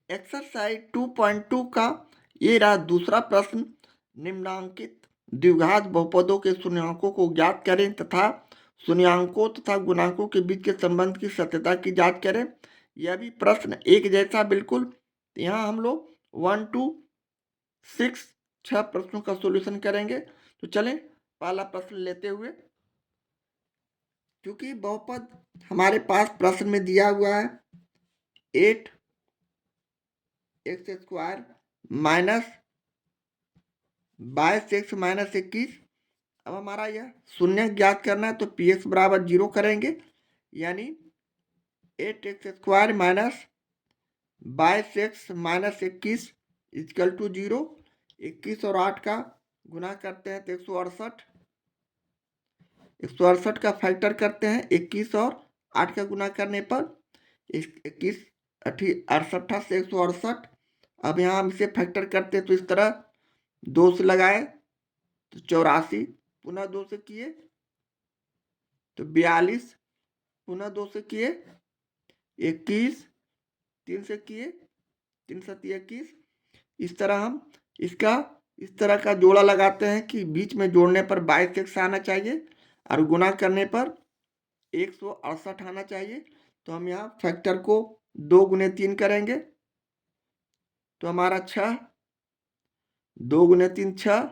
Exercise 2.2 का ये रहा दूसरा प्रश्न। निम्नांकित द्विघात बहुपदों के शून्यांकों को ज्ञात करें तथा शून्यांकों तथा गुणांकों के बीच के संबंध की सत्यता की जांच करें। यह भी प्रश्न एक जैसा बिल्कुल। यहाँ हम लोग 1 to 6 6 प्रश्नों का सॉल्यूशन करेंगे। तो चलें पहला प्रश्न लेते हुए, क्योंकि बहुपद हमारे पास प्रश्न में दिया हुआ है 8 x square minus 22x minus 21। अब हमारा यह शून्य ज्ञात करना है तो पी एक्स बराबर 0 करेंगे, यानी 8x square minus 22x minus 21 equal to 0। 21 और 8 का गुना करते हैं तो 168। 168 का फैक्टर करते हैं 21 और 8 का गुना करने पर 21 68 से 168। अब यहाँ हम इसे फैक्टर करते हैं तो इस तरह 2 से लगाए तो 84, पुनः 2 से किए तो 42, पुनः 2 से किए 21, 3 से किए 3 7 21। इस तरह हम इसका इस तरह का जोड़ा लगाते हैं कि बीच में जोड़ने पर 22x आना चाहिए और गुना करने पर 168 आना चाहिए। तो हम यहाँ फैक्टर को 2 गुने 3 करेंगे तो हमारा 6, 2 गुने 3 6,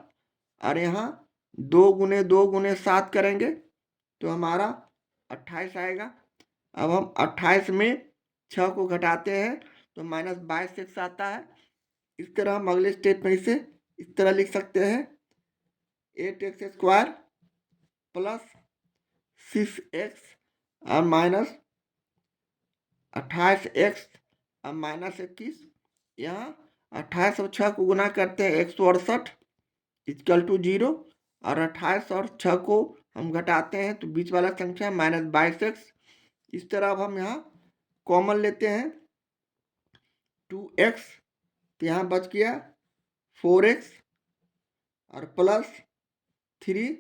और यहाँ 2 गुने 2 गुने 7 करेंगे तो हमारा 28 आएगा। अब हम 28 में 6 को घटाते हैं तो माइनस 22x आता है। इस तरह हम अगले स्टेप में इसे इस तरह लिख सकते हैं 8x स्क्वायर प्लस 6x और माइनस 28x और माइनस 21। यहाँ 28 और 6 को गुना करते हैं 168 इक्वल टू 0, और 28 और 6 को हम घटाते हैं तो बीच वाला संख्या माइनस 22x। इस तरह अब हम यहाँ कॉमन लेते हैं 2x, तो यहाँ बच गया 4x और प्लस 3,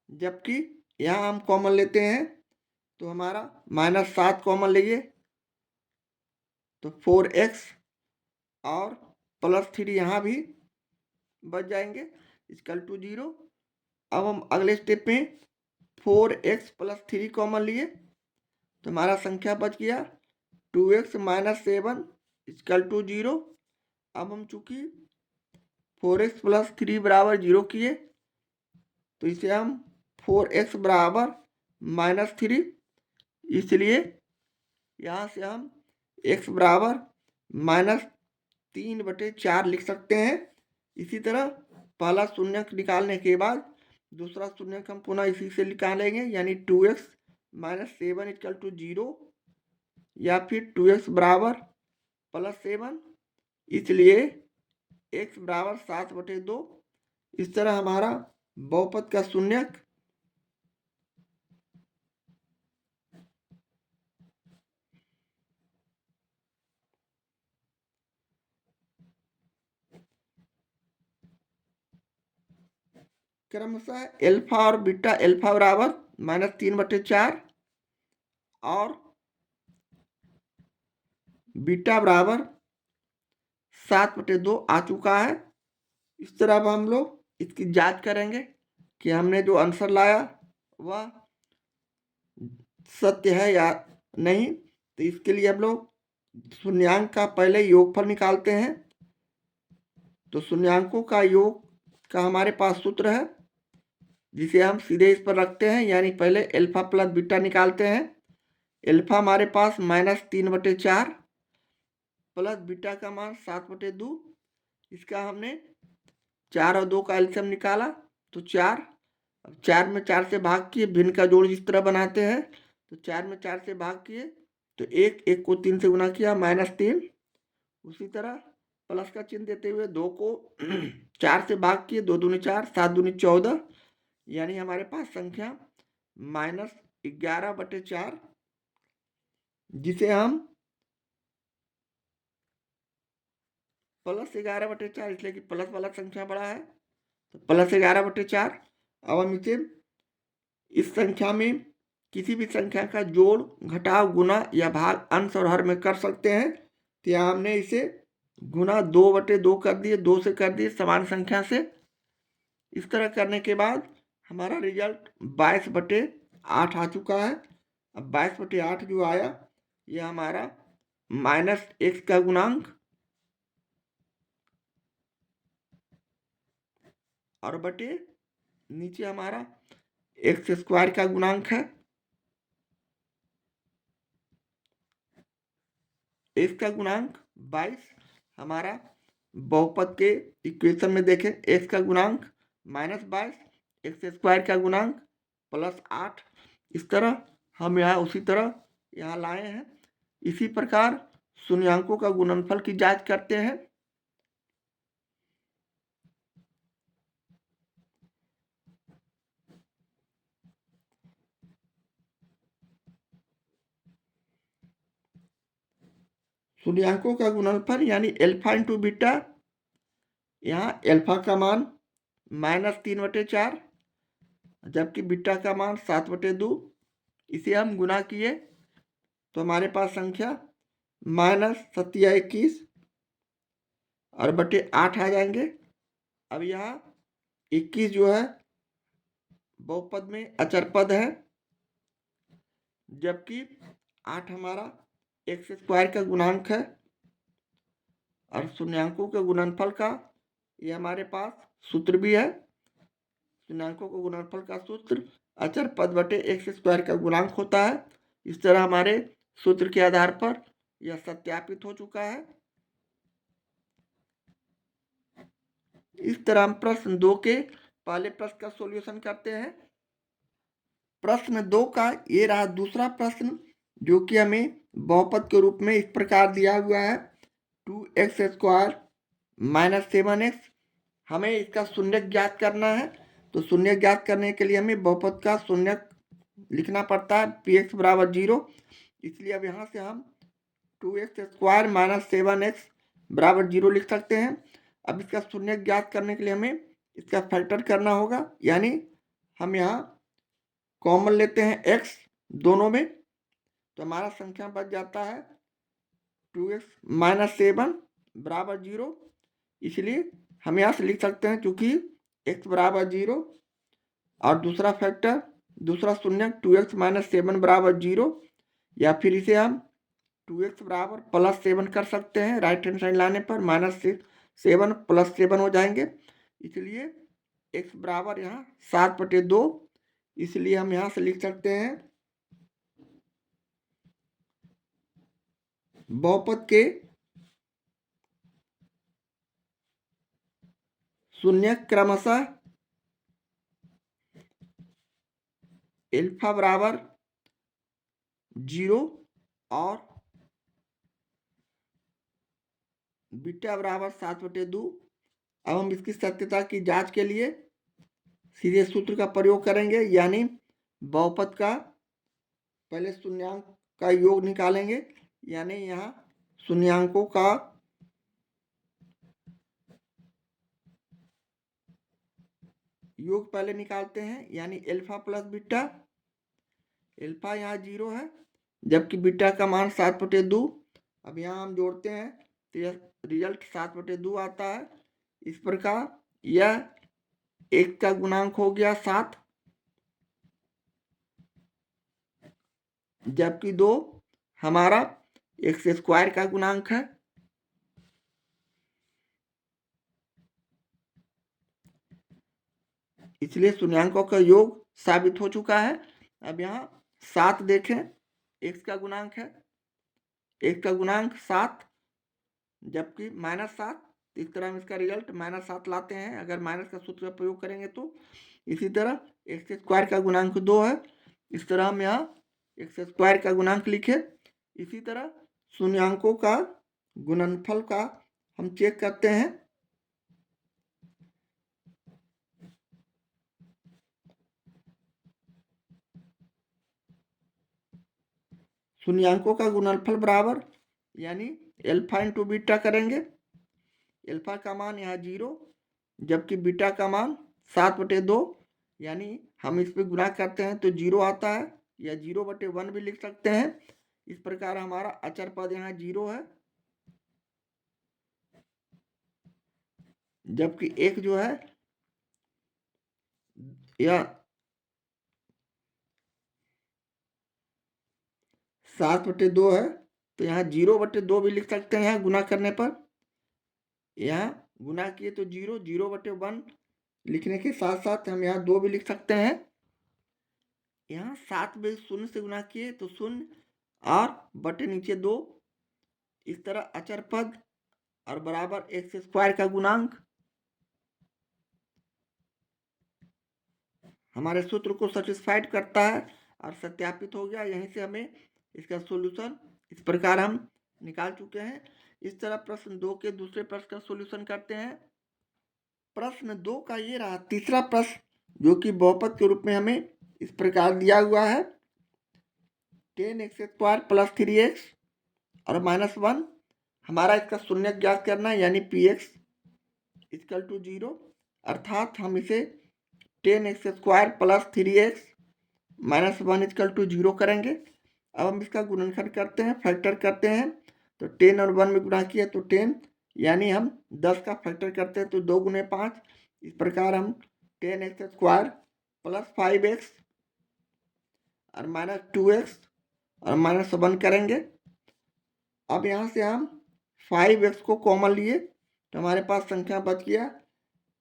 जबकि यहाँ हम कॉमन लेते हैं तो हमारा माइनस 7 कॉमन लिए तो 4x और प्लस 3 यहाँ भी बच जाएंगे इक्वल टू 0। अब हम अगले स्टेप में 4x प्लस 3 कॉमन लिए तो हमारा संख्या बच गया 2x माइनस 7 इक्वल टू 0। अब हम चूंकि 4x प्लस 3 बराबर 0 किए तो इसे हम 4x बराबर माइनस 3, इसलिए यहाँ से हम x बराबर माइनस 3/4 लिख सकते हैं। इसी तरह पहला शून्यक निकालने के बाद दूसरा शून्यक हम पुनः इसी से निकालेंगे, यानी 2x माइनस 7 इक्वल टू 0, या फिर 2x बराबर प्लस 7, इसलिए x बराबर 7/2। इस तरह हमारा बहुपद का शून्यक क्रमशः एल्फा और बीटा, एल्फा बराबर माइनस 3/4 और बीटा बराबर 7/2 आ चुका है। इस तरह अब हम लोग इसकी जांच करेंगे कि हमने जो आंसर लाया वह सत्य है या नहीं। तो इसके लिए हम लोग शून्यांक का पहले योगफल निकालते हैं। तो शून्यांकों का योग का हमारे पास सूत्र है जिसे हम सीधे इस पर रखते हैं, यानी पहले एल्फा प्लस बीटा निकालते हैं। एल्फा हमारे पास माइनस 3/4 प्लस बीटा का मान 7/2। इसका हमने 4 और 2 का एलसीएम निकाला तो 4। अब 4 में 4 से भाग किए, भिन्न का जोड़ जिस तरह बनाते हैं तो 4 में 4 से भाग किए तो 1 को 3 से गुना किया माइनस 3। उसी तरह प्लस का चिन्ह देते हुए 2 को 4 से भाग किए, 2 दूनी 4, 7 दूनी 14, यानी हमारे पास संख्या माइनस 11/4, जिसे हम प्लस 11/4, इसलिए कि प्लस वाला संख्या बड़ा है तो प्लस 11/4। अब हम इसे इस संख्या में किसी भी संख्या का जोड़, घटाव, गुना या भाग अंश और हर में कर सकते हैं। तो यहाँ हमने इसे गुना 2/2 कर दिए, 2 से कर दिए समान संख्या से। इस तरह करने के बाद हमारा रिजल्ट 22/8 आ चुका है। अब 22/8 जो आया यह हमारा -x का गुणांक और बटे नीचे हमारा x² का गुणांक है। x का गुणांक 22 हमारा बहुपद के इक्वेशन में देखें, x का गुणांक -22, x² का गुणांक +8। इस तरह हम यहाँ उसी तरह यहाँ लाए हैं। इसी प्रकार शून्यांकों का गुणनफल की जांच करते हैं। शून्यांकों का गुणनफल यानी अल्फा इंटू बीटा। यहाँ अल्फा का मान -3/4 जबकि बीटा का मान 7/2। इसे हम गुना किए तो हमारे पास संख्या -21 और बटे 8 आ जाएंगे। अब यहाँ 21 जो है बहुपद में अचर पद है, जबकि 8 हमारा x² का गुणांक है और शून्यांकों के गुणनफल का ये हमारे पास सूत्र भी है। शून्यांकों के गुणनफल का सूत्र अचर पद बटे x² का गुणांक होता है। इस तरह हमारे सूत्र के आधार पर यह सत्यापित हो चुका है। इस तरह हम प्रश्न 2 के पहले प्रश्न का सॉल्यूशन करते हैं। प्रश्न 2 का ये रहा दूसरा प्रश्न, जो कि हमें बहुपद के रूप में इस प्रकार दिया हुआ है 2x² - 7x। हमें इसका शून्यक ज्ञात करना है। तो शून्यक ज्ञात करने के लिए हमें बहुपद का शून्यक लिखना पड़ता है px = 0। इसलिए अब यहाँ से हम 2x² - 7x = 0 लिख सकते हैं। अब इसका शून्यक ज्ञात करने के लिए हमें इसका फैक्टर करना होगा, यानी हम यहाँ कॉमन लेते हैं x दोनों में, तो हमारा संख्या बच जाता है 2x - 7 = 0। इसलिए हम यहाँ से लिख सकते हैं, चूंकि x = 0 और दूसरा फैक्टर दूसरा शून्यक 2x - 7 = 0, या फिर इसे हम 2x = +7 कर सकते हैं। राइट हैंड साइड लाने पर -7 + 7 हो जाएंगे। इसलिए x बराबर यहाँ 7/2। इसलिए हम यहाँ से लिख सकते हैं बहुपद के शून्यक क्रमशः अल्फा बराबर 0 और बीटा बराबर 7/2। अब हम इसकी सत्यता की जांच के लिए सीधे सूत्र का प्रयोग करेंगे, यानी बहुपद का पहले शून्यांक का योग निकालेंगे। यानी यहाँ शून्यांकों का योग पहले निकालते हैं, यानी अल्फा प्लस बीटा। अल्फा यहाँ 0 है जबकि बीटा का मान 7/2। अब यहाँ हम जोड़ते हैं तो यह रिजल्ट 7/2 आता है। इस प्रकार यह 1 का गुणांक हो गया 7, जबकि 2 हमारा x² का गुणांक है। इसलिए शून्यांकों का योग साबित हो चुका है। अब यहाँ 7 देखें, x का गुणांक है, x का गुणांक 7 जबकि -7। इस तरह हम इसका रिजल्ट -7 लाते हैं अगर माइनस का सूत्र का प्रयोग करेंगे तो। इसी तरह x² का गुणांक 2 है। इस तरह हम यहाँ x² का गुणांक लिखे। इसी तरह शून्यांकों का गुणनफल का हम चेक करते हैं। शून्यांकों का गुणनफल बराबर यानी अल्फा इंटू बीटा करेंगे। अल्फा का मान यहाँ 0 जबकि बीटा का मान 7/2, यानी हम इस पर गुणा करते हैं तो 0 आता है, या 0/1 भी लिख सकते हैं। इस प्रकार हमारा अचर पद यहाँ 0 है। जबकि एक जो है यह 7/2 है, तो यहाँ 0/2 भी लिख सकते हैं। यहाँ गुना करने पर यहाँ गुना किए तो 0/1 लिखने के साथ साथ हम यहाँ 2 भी लिख सकते हैं। यहाँ 7 में 0 से गुना किए तो 0 और बटे नीचे 2, इस तरह अचर पद और बराबर x स्क्वायर का गुणांक हमारे सूत्र को सेटिस्फाइड करता है और सत्यापित हो गया। यहीं से हमें इसका सॉल्यूशन इस प्रकार हम निकाल चुके हैं। इस तरह प्रश्न 2 के दूसरे प्रश्न का सॉल्यूशन करते हैं। प्रश्न 2 का ये रहा तीसरा प्रश्न, जो कि बहुपद के रूप में हमें इस प्रकार दिया हुआ है 10x² + 3x और -1। हमारा इसका शून्य ज्ञात करना है, यानी px = 0, अर्थात हम इसे 10x² + 3x -1 = 0 करेंगे। अब हम इसका गुणनखंड करते हैं, फैक्टर करते हैं। तो 10 और 1 में गुणा किया तो 10, यानी हम 10 का फैक्टर करते हैं तो 2 × 5। इस प्रकार हम 10x² + 5x और -2x और -1 करेंगे। अब यहाँ से हम 5x को कॉमन लिए तो हमारे पास संख्या बच गया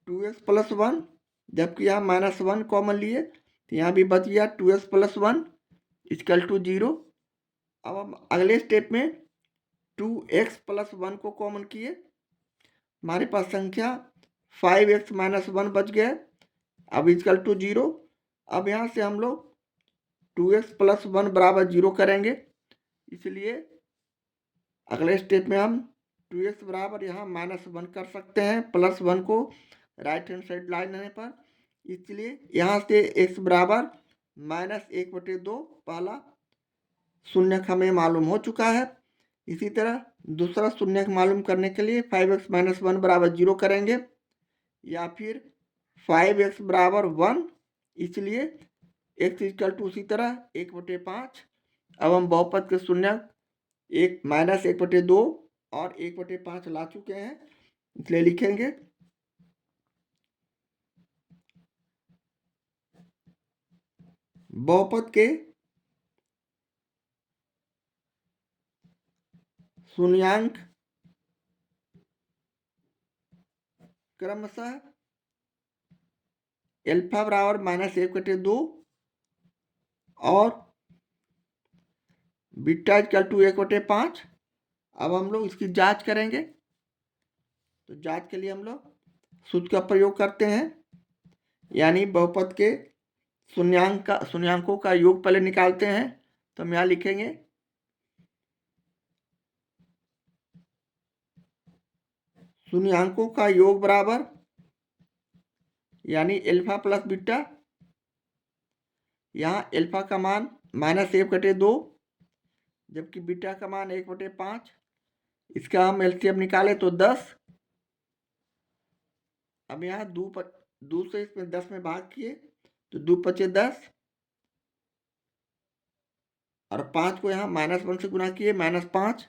2x + 1, जबकि यहाँ -1 कॉमन लिए तो यहाँ भी बच गया 2x + 1 = 0। अब हम अगले स्टेप में 2x + 1 को कॉमन किए, हमारे पास संख्या 5x - 1 बच गया, अब = 0। अब यहाँ से हम लोग 2x + 1 = 0 करेंगे, इसलिए अगले स्टेप में हम 2x बराबर यहाँ -1 कर सकते हैं, +1 को राइट हैंड साइड लाने पर। इसलिए यहाँ से x बराबर -1/2 पहला शून्यक हमें मालूम हो चुका है। इसी तरह दूसरा शून्यक मालूम करने के लिए 5x - 1 = 0 करेंगे, या फिर 5x बराबर 1, इसलिए x = उसी तरह 1/5। अब हम बहुपद के शून्यक -1/2 और 1/5 ला चुके हैं, इसलिए लिखेंगे बहुपद के शून्यांक क्रमशः अल्फा बराबर -1/2 और बीटा = 1/5। अब हम लोग इसकी जांच करेंगे, तो जांच के लिए हम लोग सूत्र का प्रयोग करते हैं, यानी बहुपद के शून्यांकों का योग पहले निकालते हैं। तो हम यहाँ लिखेंगे शून्यांकों का योग बराबर, यानी अल्फा प्लस बीटा, यहाँ अल्फा का मान -1/2, जबकि बीटा का मान 1/5। इसका हम एलसीएम निकाले तो 10। अब यहाँ 2 से इसमें 10 में भाग किए तो 2 × 5 = 10 और 5 को यहाँ -1 से गुना किए -5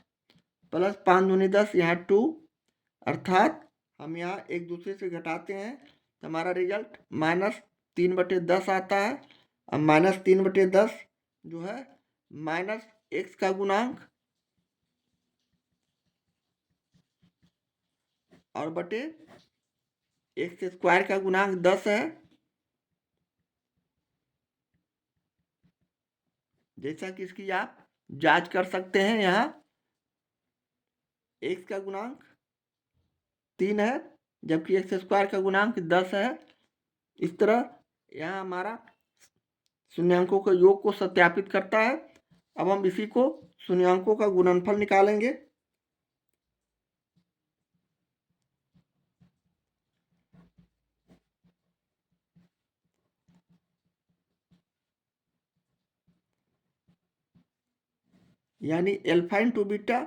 + 5 दूनी 10, यहाँ 2, अर्थात हम यहाँ एक दूसरे से घटाते हैं तो हमारा रिजल्ट -3/10 आता है। अब -3/10 जो है -x का गुणांक और बटे x² का गुणांक 10 है। जैसा कि इसकी आप जांच कर सकते हैं, यहाँ x का गुणांक 3 है, जबकि x² का गुणांक 10 है। इस तरह यहाँ हमारा शून्यांकों के योग को सत्यापित करता है। अब हम इसी को शून्यांकों का गुणनफल निकालेंगे। यानी अल्फा × बीटा।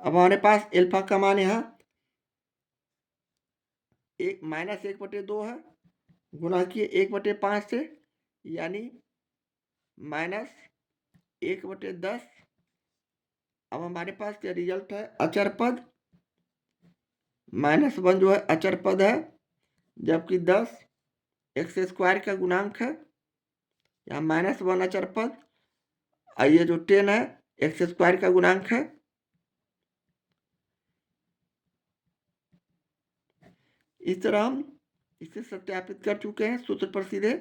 अब हमारे पास अल्फा का मान यहाँ -1/2 है, गुणा किए 1/5 से, यानी -1/10। अब हमारे पास क्या रिजल्ट है, अचर पद -1 जो है अचर पद है, जबकि 10 एक्स स्क्वायर का गुणांक है। यहाँ -1 अचर पद और ये जो 10 है एक्स स्क्वायर का गुणांक है। इस तरह हम इसे सत्यापित कर चुके हैं सूत्र पर सीधे।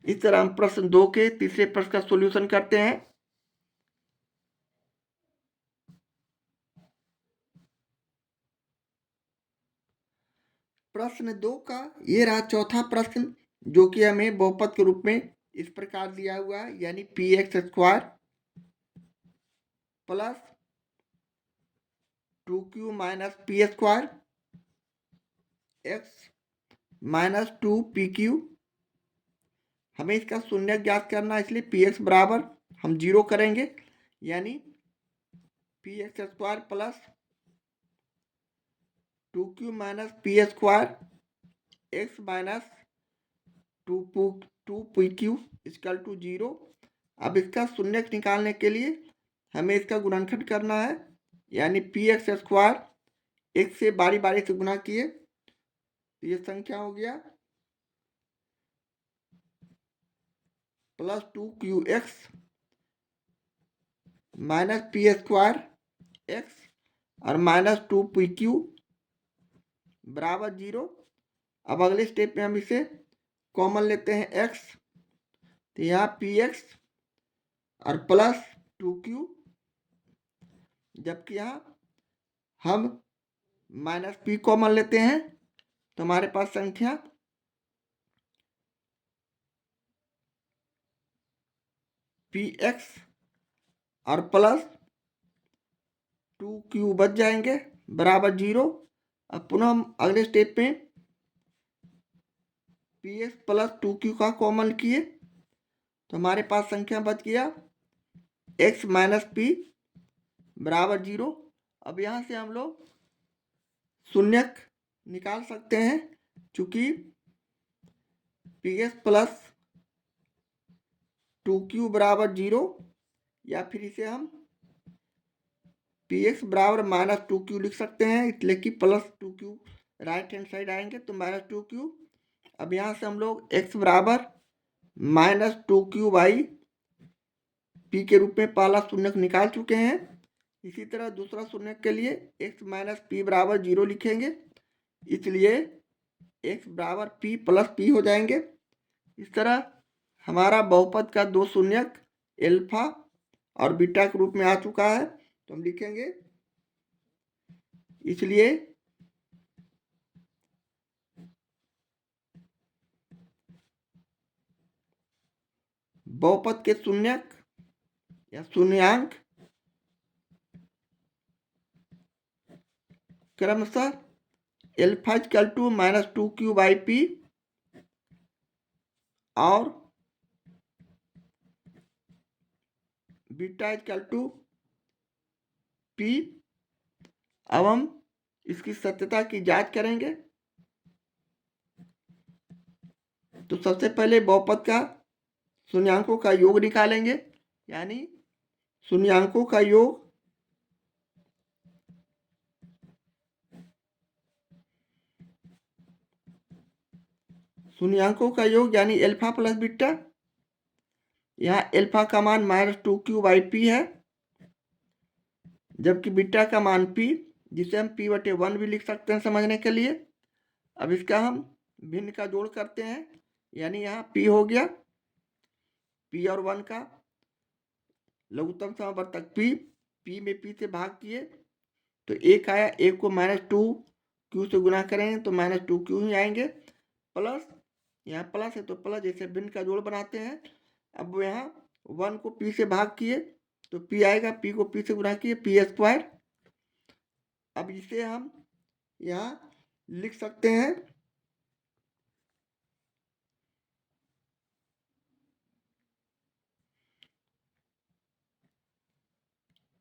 इस तरह हम प्रश्न 2 के तीसरे प्रश्न का सॉल्यूशन करते हैं। प्रश्न 2 का ये रहा चौथा प्रश्न, जो कि हमें बहुपद के रूप में इस प्रकार दिया हुआ है, यानी px² plus 2q minus p² x minus 2pq। हमें इसका शून्य ज्ञात करना है, इसलिए px बराबर हम 0 करेंगे, यानी px² plus 2q minus p² x minus 2pq equal to 0। अब इसका शून्य निकालने के लिए हमें इसका गुणनखंड करना है, यानी px² x से बारी बारी से गुना किए तो ये संख्या हो गया plus 2qx minus p² x और माइनस 2pq बराबर 0। अब अगले स्टेप में हम इसे कॉमन लेते हैं x, तो यहाँ px और प्लस 2q, जबकि यहाँ हम माइनस p कॉमन लेते हैं तो हमारे पास संख्या px और प्लस 2q बच जाएंगे बराबर 0। अब पुनः हम अगले स्टेप में px प्लस 2q का कॉमन किए तो हमारे पास संख्या बच गया x माइनस p बराबर 0। अब यहाँ से हम लोग शून्यक निकाल सकते हैं, चूंकि px प्लस 2q बराबर 0, या फिर इसे हम px बराबर माइनस 2q लिख सकते हैं, इसलिए कि plus 2q right hand side आएंगे तो माइनस 2q। अब यहाँ से हम लोग x बराबर माइनस 2q बाई p के रूप में पहला शून्यक निकाल चुके हैं। इसी तरह दूसरा शून्यक के लिए x माइनस p बराबर 0 लिखेंगे, इसलिए x बराबर p प्लस p हो जाएंगे। इस तरह हमारा बहुपद का दो शून्यक एल्फा और बीटा के रूप में आ चुका है, तो हम लिखेंगे इसलिए बहुपद के शून्यक या शून्यांक क्रमशः alpha equal to minus 2q by p और बीटा इक्वल टू p। अब हम इसकी सत्यता की जांच करेंगे। तो सबसे पहले बहुपद का शून्यांकों का योग निकालेंगे, यानी शून्यांकों का योग यानी एल्फा प्लस बीटा। यहाँ एल्फा का मान माइनस 2q बाई p है, जबकि बीटा का मान p, जिसे हम p/1 भी लिख सकते हैं समझने के लिए। अब इसका हम भिन्न का जोड़ करते हैं, यानी यहाँ p हो गया, p और 1 का लघुत्तम समावर्तक p में p से भाग किए तो 1 आया, 1 को माइनस 2q से गुना करेंगे तो माइनस 2q ही आएंगे, प्लस यहाँ प्लस है तो प्लस, जैसे भिन्न का जोड़ बनाते हैं। अब यहाँ 1 को p से भाग किए तो p आएगा, p को p से गुना किए p²। अब इसे हम यहाँ लिख सकते हैं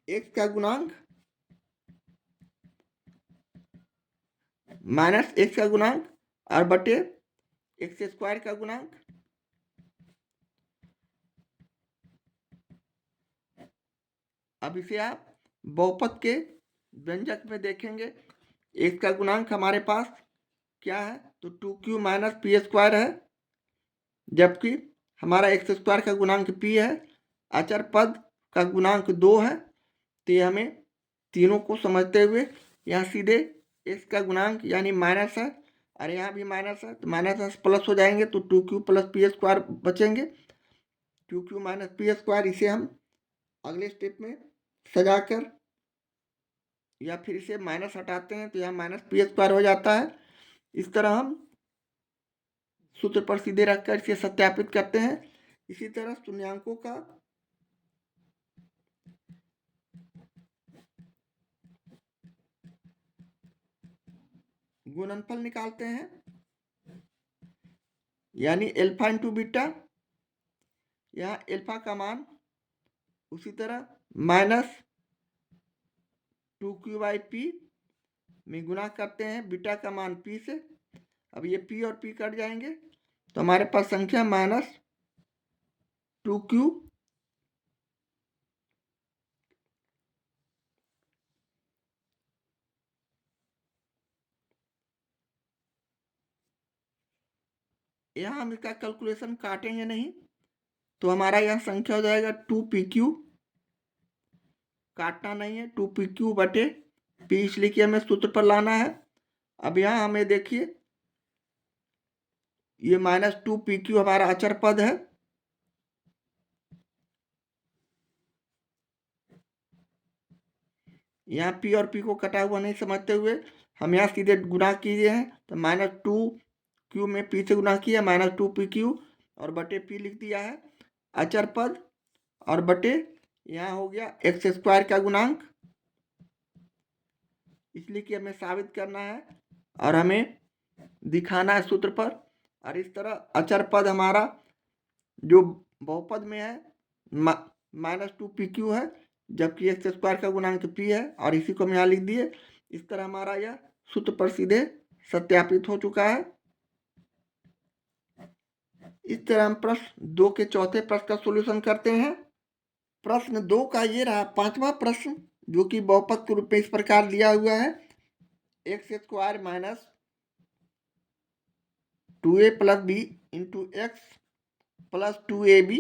x का गुणांक माइनस x का गुणांक और बटे x² का गुणांक। अब इसे आप बहुपद के व्यंजक में देखेंगे x का गुणांक हमारे पास क्या है, तो 2q माइनस पी स्क्वायर है, जबकि हमारा एक्स स्क्वायर का गुणांक p है, अचर पद का गुणांक 2 है। तो ये हमें तीनों को समझते हुए यहाँ सीधे x का गुणांक यानी माइनस है और यहाँ भी माइनस है, तो माइनस प्लस हो जाएंगे, तो 2q प्लस पी स्क्वायर बचेंगे। 2q माइनस पी स्क्वायर, इसे हम अगले स्टेप में सजाकर या फिर इसे माइनस हटाते हैं तो यहाँ माइनस पी स्क्वायर हो जाता है। इस तरह हम सूत्र पर सीधे रखकर इसे सत्यापित करते हैं। इसी तरह शून्यांकों का गुणनफल निकालते हैं, यानी एल्फा इंटू बीटा। यहाँ एल्फा का मान उसी तरह माइनस 2q बाई पी में गुणा करते हैं बीटा का मान p से। अब ये p और p कट जाएंगे तो हमारे पास संख्या माइनस 2q यहाँ हम इसका कैलकुलेशन काटेंगे नहीं, तो हमारा यह संख्या हो जाएगा 2pq, काटना नहीं है, 2pq बटे p, इसलिए कि हमें सूत्र पर लाना है। अब यहाँ हमें देखिए ये माइनस 2pq हमारा अचर पद है, यहाँ p और p को कटा हुआ नहीं समझते हुए हम यहाँ सीधे गुणा किए हैं, तो माइनस 2q में p से गुणा किया, माइनस 2pq और बटे p लिख दिया है अचर पद, और बटे यहाँ हो गया एक्स स्क्वायर का गुणांक, इसलिए कि हमें साबित करना है और हमें दिखाना है सूत्र पर। और इस तरह अचर पद हमारा जो बहुपद में है माइनस 2pq है, जबकि एक्स स्क्वायर का गुणांक p है, और इसी को हम यहाँ लिख दिए। इस तरह हमारा यह सूत्र पर सीधे सत्यापित हो चुका है। इस तरह हम प्रश्न 2 के चौथे प्रश्न का सॉल्यूशन करते हैं। प्रश्न 2 का ये रहा पांचवा प्रश्न, जो कि बहुपद के रूप में इस प्रकार दिया हुआ है, x square minus 2a plus b into x plus 2ab।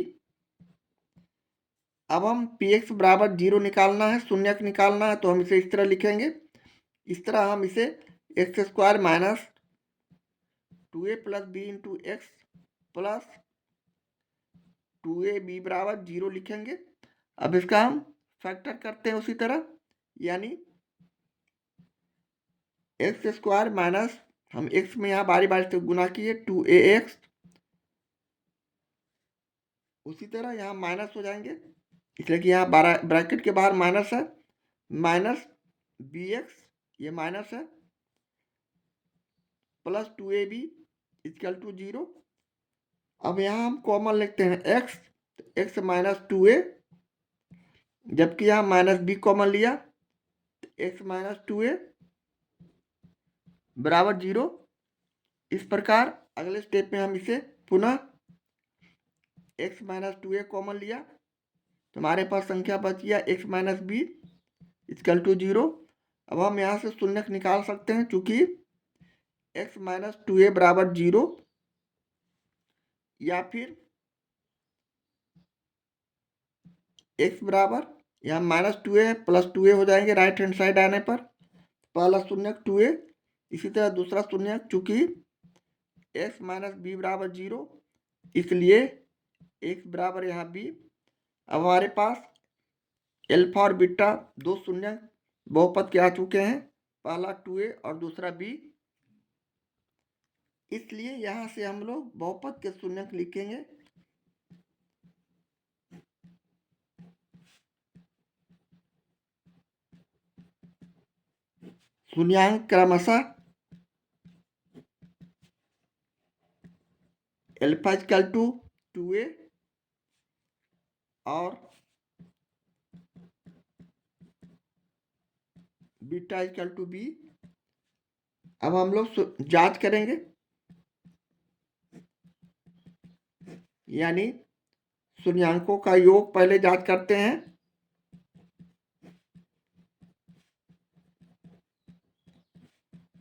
अब हम px बराबर 0 निकालना है, शून्यक निकालना है, तो हम इसे इस तरह लिखेंगे। इस तरह हम इसे x square minus 2a plus b into x plus 2ab बराबर 0 लिखेंगे। अब इसका हम फैक्टर करते हैं उसी तरह, यानी एक्स स्क्वायर माइनस, हम एक्स में यहाँ बारी बारी से गुना किए 2ax, उसी तरह यहाँ माइनस हो जाएंगे, इसलिए कि यहाँ ब्रैकेट के बाहर माइनस है, माइनस bx, ये माइनस है, प्लस 2ab इक्वल टू 0। अब यहाँ हम कॉमन लिखते हैं x, x माइनस 2a, जबकि यहाँ माइनस b कॉमन लिया, x माइनस 2a बराबर 0। इस प्रकार अगले स्टेप में हम इसे पुनः x माइनस 2a कॉमन लिया, तो हमारे पास संख्या बच गया x minus b equal to 0। अब हम यहाँ से शून्यक निकाल सकते हैं, चूंकि x माइनस 2a बराबर 0, या फिर x बराबर यहाँ माइनस 2a है प्लस 2a हो जाएंगे राइट हैंड साइड आने पर, पहला शून्यक 2a, इसी तरह दूसरा शून्यक, चूंकि x माइनस बी बराबर 0, इसलिए x बराबर यहाँ b। अब हमारे पास एल्फा और बीटा दो शून्यक बहुपद के आ चुके हैं, पहला 2a और दूसरा b, इसलिए यहाँ से हम लोग बहुपद के शून्यक लिखेंगे। शून्यांक क्रमशः एल्फा इक्वल टू 2a और बीटा इक्वल टू b। अब हम लोग जांच करेंगे, यानी शून्यांकों का योग पहले जांच करते हैं।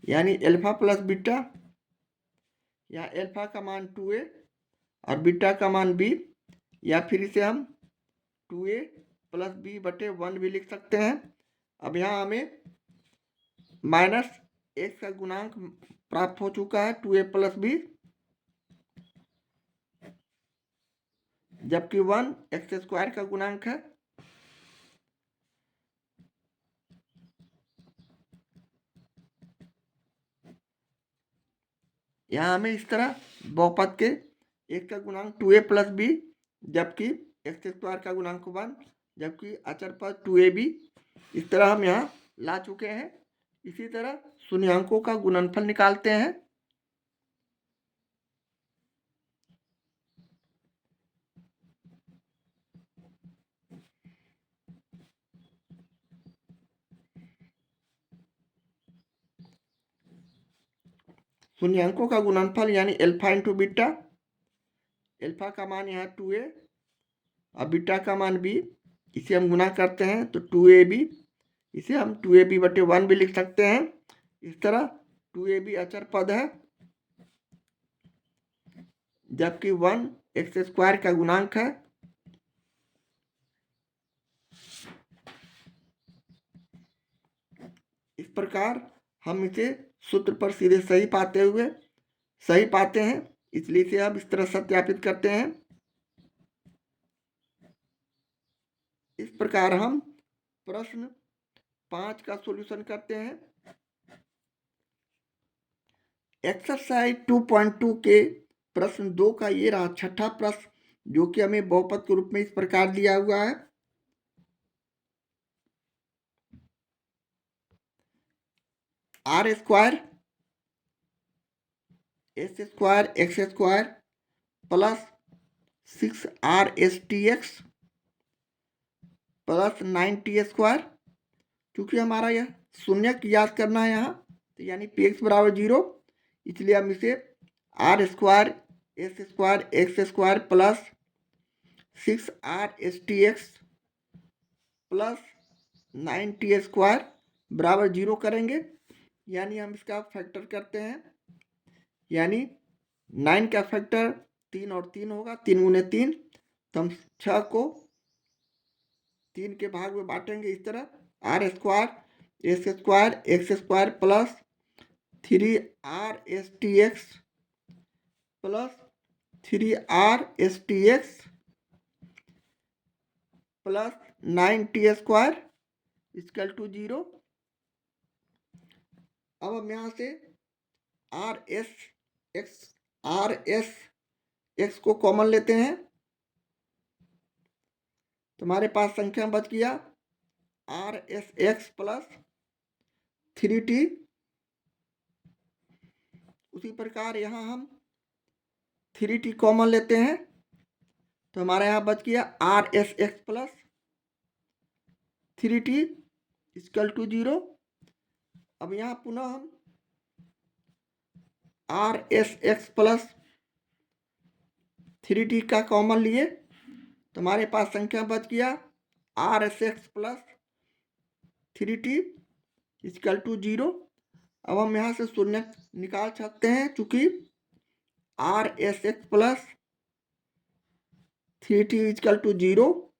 यानी एल्फा प्लस बीटा, या एल्फा का मान 2a और बीटा का मान b, या फिर इसे हम 2a प्लस b बटे 1 भी लिख सकते हैं। अब यहाँ हमें माइनस x का गुणांक प्राप्त हो चुका है 2a प्लस b, जबकि 1 एक्स स्क्वायर का गुणांक है। यहाँ हमें इस तरह बहुपद के एक का गुणांक 2a प्लस बी, जबकि एक्स स्क्वायर का गुणांक 1, जबकि अचर पद 2ab, इस तरह हम यहाँ ला चुके हैं। इसी तरह शून्यांकों का गुणनफल निकालते हैं। शून्यांकों का गुणनफल यानी एल्फा इंटू बीटा, एल्फा का मान यहाँ 2a और बीटा का मान b, इसे हम गुना करते हैं तो 2ab, इसे हम 2ab बटे 1 भी लिख सकते हैं। इस तरह 2ab अचर पद है, जबकि 1 एक्स स्क्वायर का गुणांक है। इस प्रकार हम इसे सूत्र पर सीधे सही पाते हैं, इसलिए इसे हम इस तरह सत्यापित करते हैं। इस प्रकार हम प्रश्न 5 का सॉल्यूशन करते हैं। एक्सरसाइज 2.2 के प्रश्न 2 का ये रहा छठा प्रश्न, जो कि हमें बहुपद के रूप में इस प्रकार दिया हुआ है। R square s square x square plus 6RSTX plus 9T square. क्योंकि हमारा यह शून्य याद करना है यहाँ, तो यानी px बराबर 0, इसलिए हम इसे r square s square x square plus 6RSTX plus 9T square बराबर 0 करेंगे। यानी हम इसका फैक्टर करते हैं, यानी 9 का फैक्टर 3 और 3 होगा, 3 गुने 3, तो हम 6 को 3 के भाग में बांटेंगे। इस तरह r square s square x square plus 3RSTX plus 3RSTX plus 9T square equal to 0। अब हम यहाँ से RS को कॉमन लेते हैं, तुम्हारे पास संख्या बच गया RSX प्लस 3T। उसी प्रकार यहाँ हम 3T कॉमन लेते हैं, तो हमारे यहाँ बच गया RSX plus 3T equal to 0। अब यहाँ पुनः हम RSX प्लस 3T का कॉमन लिए, तो हमारे पास संख्या बच गया RSX plus 3T equal to 0। अब हम यहाँ से शून्य निकाल सकते हैं, चूंकि RSX plus 3T equal to 0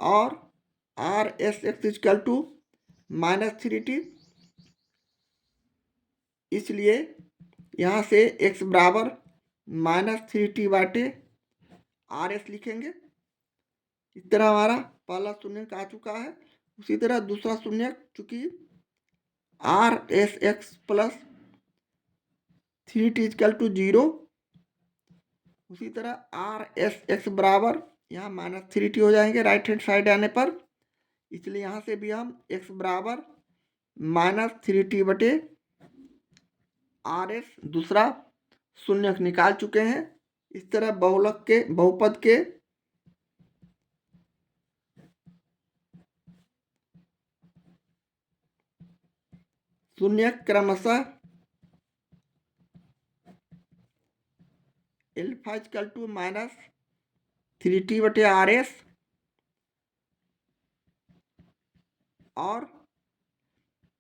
और RSX इक्वल टू -3T, इसलिए यहाँ से x बराबर -3T बाटे RS लिखेंगे। इस तरह हमारा पहला शून्य आ चुका है। उसी तरह दूसरा शून्य, चूंकि RSX plus 3T equal to 0, उसी तरह RSX बराबर यहाँ -3T हो जाएंगे राइट हैंड साइड आने पर, इसलिए यहाँ से भी हम x बराबर -3T बटे RS दूसरा शून्य निकाल चुके हैं। इस तरह बहुपद के शून्य क्रमशः एल्फा इक्वल टू -3T बटे RS और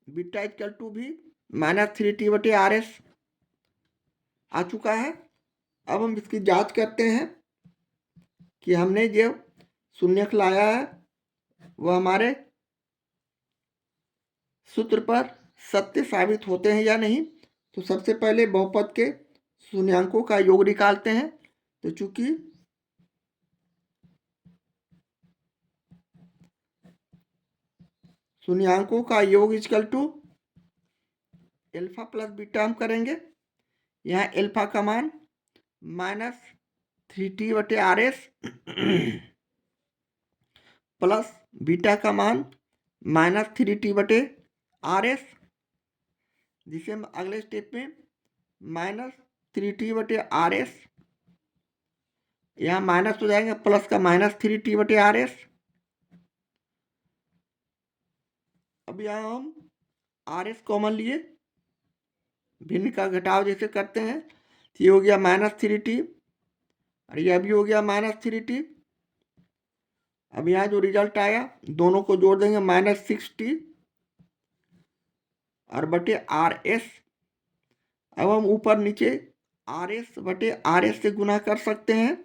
बीटा इक्वल टू भी -3t/RS आ चुका है। अब हम इसकी जांच करते हैं कि हमने जो शून्यक लाया है वह हमारे सूत्र पर सत्य साबित होते हैं या नहीं। तो सबसे पहले बहुपद के शून्यांकों का योग निकालते हैं। तो चूंकि शून्यांकों का योग equal to alpha plus beta हम करेंगे। यहाँ एल्फा का मान -3t/RS प्लस बीटा का मान -3t/RS, जिसे हम अगले स्टेप में -3t/RS, यहाँ माइनस हो जाएंगे, प्लस का -3t/RS। अब यहाँ हम RS कॉमन लिए, भिन्न का घटाव जैसे करते हैं, तो ये हो गया -3t और यह भी हो गया -3t। अब यहाँ जो रिजल्ट आया दोनों को जोड़ देंगे, -6t और बटे RS। अब हम ऊपर नीचे RS बटे RS से गुना कर सकते हैं।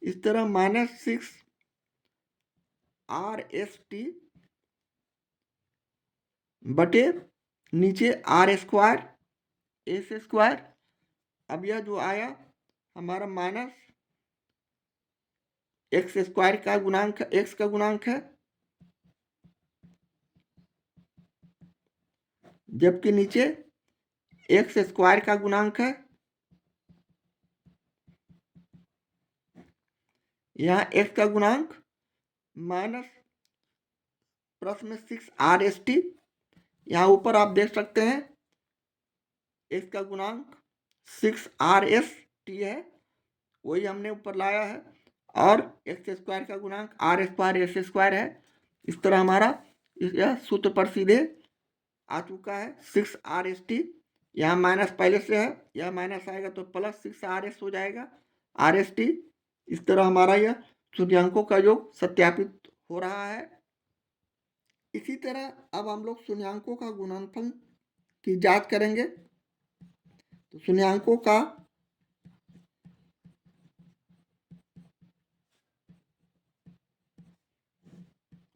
इस तरह -6RST बटे नीचे R² S²। अब यह जो आया हमारा -x² का गुणांक, x का गुणांक है, जबकि नीचे x² का गुणांक है। यहाँ x का गुणांक -6RST, यहाँ ऊपर आप देख सकते हैं x का गुणांक 6RST है, वही हमने ऊपर लाया है, और x² का गुणांक R² S² है। इस तरह हमारा यह सूत्र पर सीधे आ चुका है 6RST। यहाँ माइनस पहले से है, यह माइनस आएगा तो +6RS हो जाएगा RST। इस तरह हमारा यह शून्यांकों का योग सत्यापित हो रहा है। इसी तरह अब हम लोग शून्यांकों का गुणनफल की जांच करेंगे। तो शून्यांकों का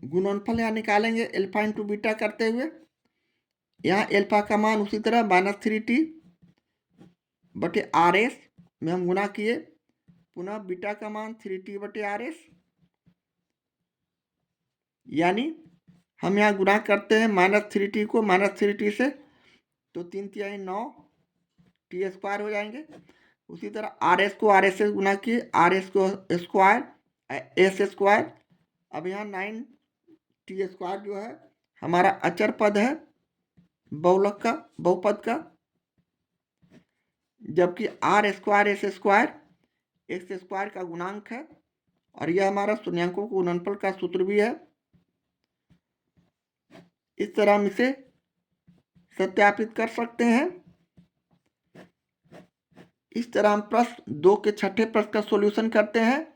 गुणनफल यहाँ निकालेंगे एल्फा इंटू बीटा करते हुए। यहाँ एल्फा का मान उसी तरह -3t बटे RS में हम गुना किए, पुनः बीटा का मान 3t/RS, यानी हम यहाँ गुना करते हैं -3t को -3t से, तो 3 तिहाई 9 t² हो जाएंगे। उसी तरह RS को RS से गुना किए, RS को स्क्वायर S²। अब यहाँ 9t² जो है हमारा अचर पद है बहुलक का, बहुपद का, जबकि R² S² x² का गुणांक है, और यह हमारा शून्यांकों के गुणनफल का सूत्र भी है। इस तरह हम इसे सत्यापित कर सकते हैं। इस तरह हम प्रश्न 2 के छठे प्रश्न का सॉल्यूशन करते हैं।